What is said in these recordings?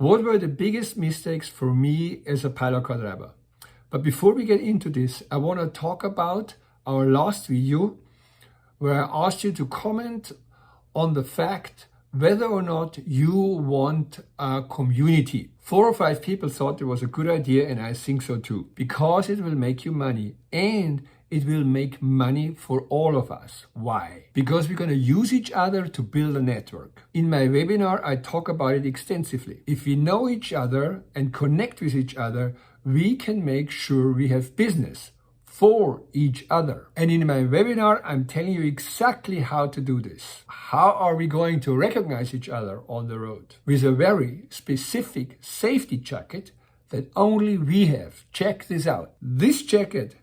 What were the biggest mistakes for me as a pilot car driver? But before we get into this, I want to talk about our last video where I asked you to comment on the fact whether or not you want a community. 4 or 5 people thought it was a good idea, and I think so too, because it will make you money and it will make money for all of us. Why? Because we're going to use each other to build a network. In my webinar, I talk about it extensively. If we know each other and connect with each other, we can make sure we have business for each other. And in my webinar, I'm telling you exactly how to do this. How are we going to recognize each other on the road? With a very specific safety jacket that only we have. Check this out. This jacket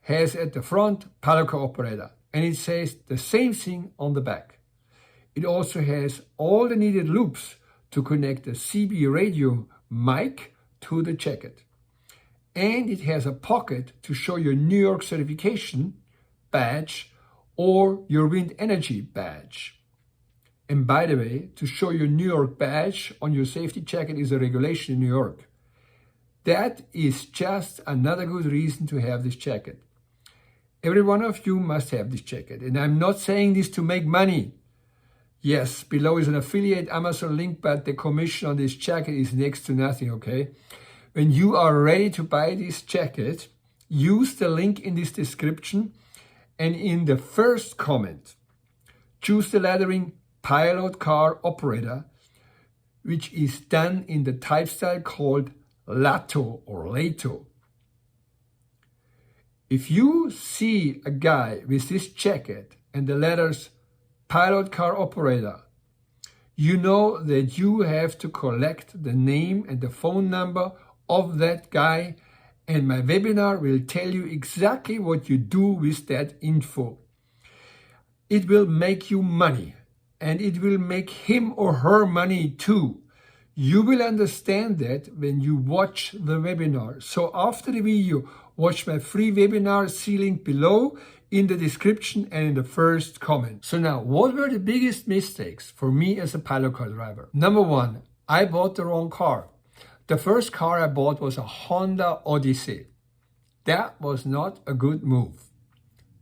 has at the front pilot car operator, and it says the same thing on the back. It also has all the needed loops to connect the CB radio mic to the jacket. And it has a pocket to show your New York certification badge or your wind energy badge. And by the way, to show your New York badge on your safety jacket is a regulation in New York. That is just another good reason to have this jacket. Every one of you must have this jacket. And I'm not saying this to make money. Yes, below is an affiliate Amazon link, but the commission on this jacket is next to nothing, okay? When you are ready to buy this jacket, use the link in this description, and in the first comment, choose the lettering pilot car operator, which is done in the type style called Lato or Lato. If you see a guy with this jacket and the letters pilot car operator, you know that you have to collect the name and the phone number of that guy, and my webinar will tell you exactly what you do with that info. It will make you money, and it will make him or her money too. You will understand that when you watch the webinar. So after the video, watch my free webinar, see link below in the description and in the first comment. So now, what were the biggest mistakes for me as a pilot car driver? Number 1, I bought the wrong car. The first car I bought was a Honda Odyssey. That was not a good move.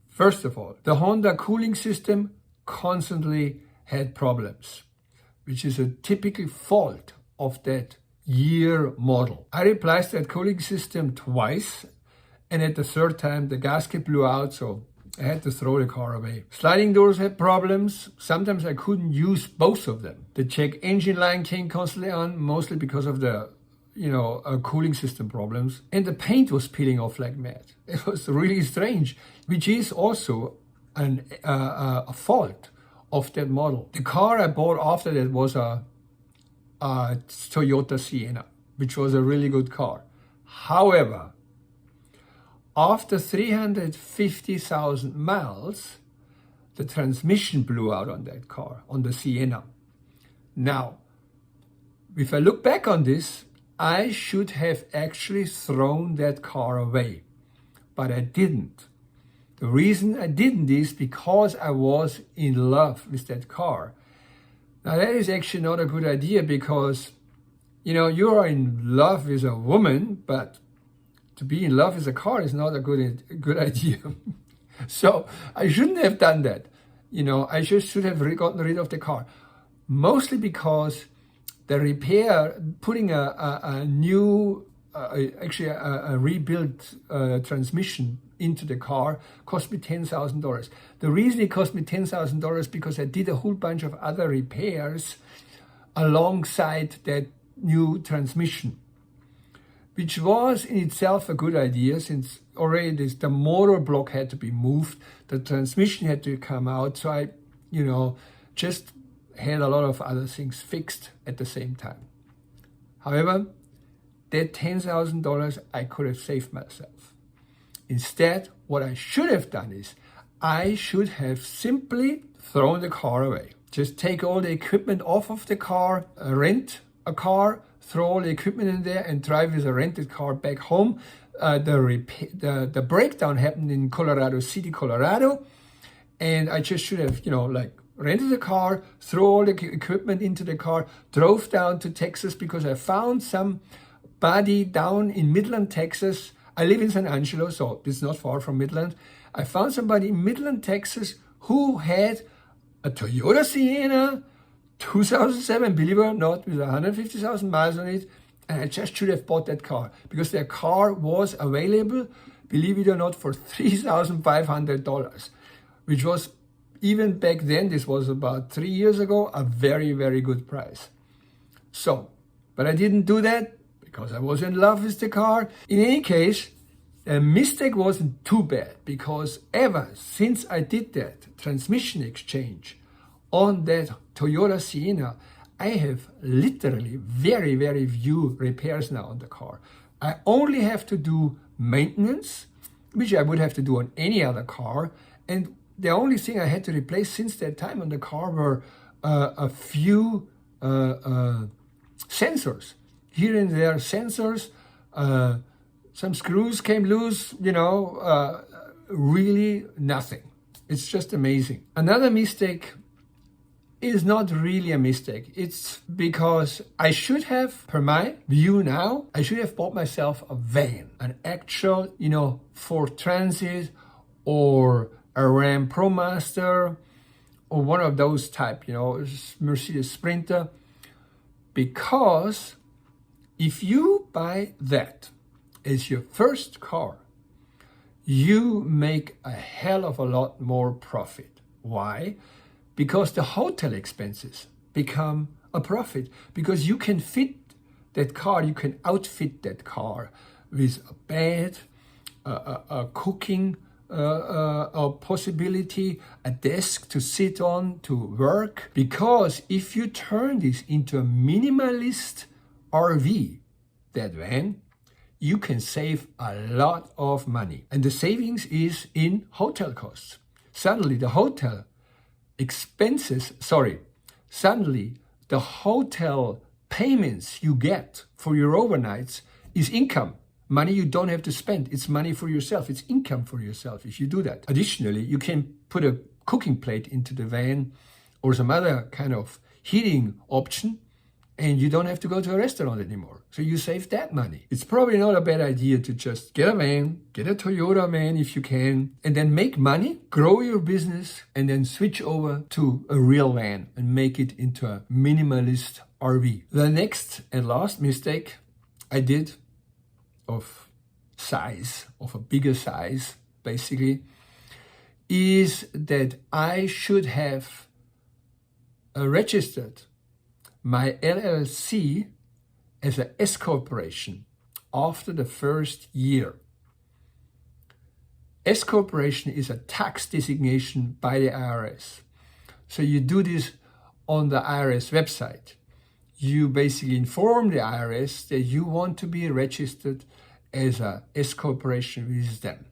First of all, the Honda cooling system constantly had problems, which is a typical fault of that year model. I replaced that cooling system twice, and at the third time the gasket blew out, so I had to throw the car away. Sliding doors had problems. Sometimes I couldn't use both of them. The check engine line came constantly on, mostly because of the cooling system problems. And the paint was peeling off like mad. It was really strange, which is also a fault of that model. The car I bought after that was a Toyota Sienna, which was a really good car. However, after 350,000 miles, the transmission blew out on that car, on the Sienna. Now, if I look back on this, I should have actually thrown that car away, but I didn't. The reason I didn't is because I was in love with that car. Now that is actually not a good idea, because you are in love with a woman, but to be in love with a car is not a good idea. So I shouldn't have done that. I just should have gotten rid of the car, mostly because the repair, putting a new, a rebuilt transmission into the car cost me $10,000. The reason it cost me $10,000 because I did a whole bunch of other repairs alongside that new transmission, which was in itself a good idea, since already the motor block had to be moved, the transmission had to come out, so I, just had a lot of other things fixed at the same time. However, that $10,000 I could have saved myself. Instead, what I should have done is I should have simply thrown the car away. Just take all the equipment off of the car, rent a car, throw all the equipment in there and drive with a rented car back home. The breakdown happened in Colorado City, Colorado, and I just should have, rented a car, threw all the equipment into the car, drove down to Texas because I found somebody down in Midland, Texas. I live in San Angelo, so it's not far from Midland. I found somebody in Midland, Texas who had a Toyota Sienna 2007, believe it or not, with 150,000 miles on it. And I just should have bought that car because their car was available, believe it or not, for $3,500, which was, even back then, this was about 3 years ago, a very, very good price. So, but I didn't do that because I was in love with the car. In any case, a mistake wasn't too bad because ever since I did that transmission exchange on that Toyota Sienna, I have literally very, very few repairs now on the car. I only have to do maintenance, which I would have to do on any other car. And the only thing I had to replace since that time on the car were a few sensors. Here and there, sensors, some screws came loose, really nothing. It's just amazing. Another mistake is not really a mistake. It's because I should have, per my view now, I should have bought myself a van, an actual, Ford Transit or a Ram ProMaster or one of those type, Mercedes Sprinter. Because if you buy that as your first car, you make a hell of a lot more profit. Why? Because the hotel expenses become a profit. Because you can fit that car, you can outfit that car with a bed, a cooking a possibility, a desk to sit on, to work. Because if you turn this into a minimalist RV, that van, you can save a lot of money. And the savings is in hotel costs. Suddenly the hotel payments you get for your overnights is income. Money you don't have to spend. It's money for yourself. It's income for yourself if you do that. Additionally, you can put a cooking plate into the van or some other kind of heating option, and you don't have to go to a restaurant anymore. So you save that money. It's probably not a bad idea to just get a van, get a Toyota van if you can, and then make money, grow your business, and then switch over to a real van and make it into a minimalist RV. The next and last mistake I did of a bigger size, basically, is that I should have registered my LLC as an S corporation after the first year. S corporation is a tax designation by the IRS. So you do this on the IRS website. You basically inform the IRS that you want to be registered as a S corporation with them.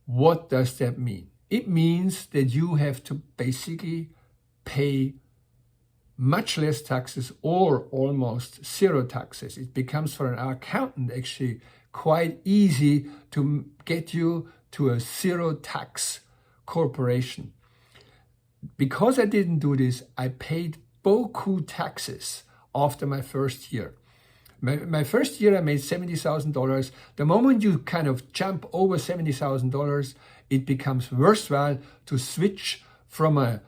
What does that mean? It means that you have to basically pay much less taxes or almost zero taxes. It becomes for an accountant actually quite easy to get you to a zero tax corporation. Because I didn't do this, I paid beaucoup taxes after my first year. My first year I made $70,000. The moment you kind of jump over $70,000, it becomes worthwhile to switch from a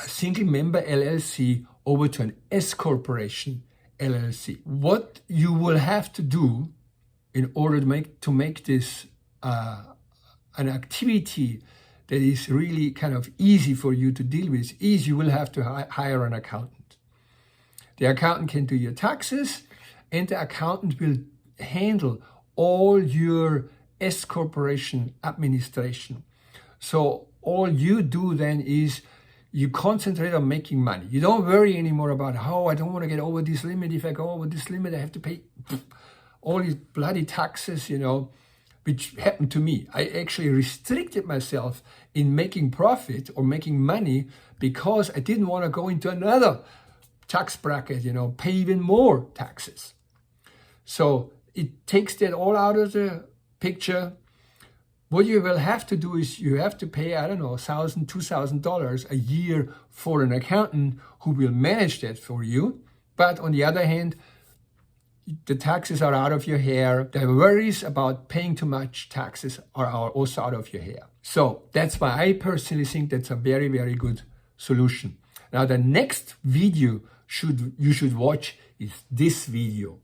single member LLC over to an S corporation LLC. What you will have to do in order to make this an activity that is really kind of easy for you to deal with is you will have to hire an accountant. The accountant can do your taxes, and the accountant will handle all your S corporation administration. So all you do then is you concentrate on making money. You don't worry anymore about, I don't want to get over this limit. If I go over this limit, I have to pay all these bloody taxes, which happened to me. I actually restricted myself in making profit or making money because I didn't want to go into another tax bracket, pay even more taxes. So it takes that all out of the picture. What you will have to do is you have to pay, I don't know, $1,000, $2,000 a year for an accountant who will manage that for you. But on the other hand, the taxes are out of your hair. The worries about paying too much taxes are also out of your hair. So that's why I personally think that's a very, very good solution. Now, the next video you should watch is this video.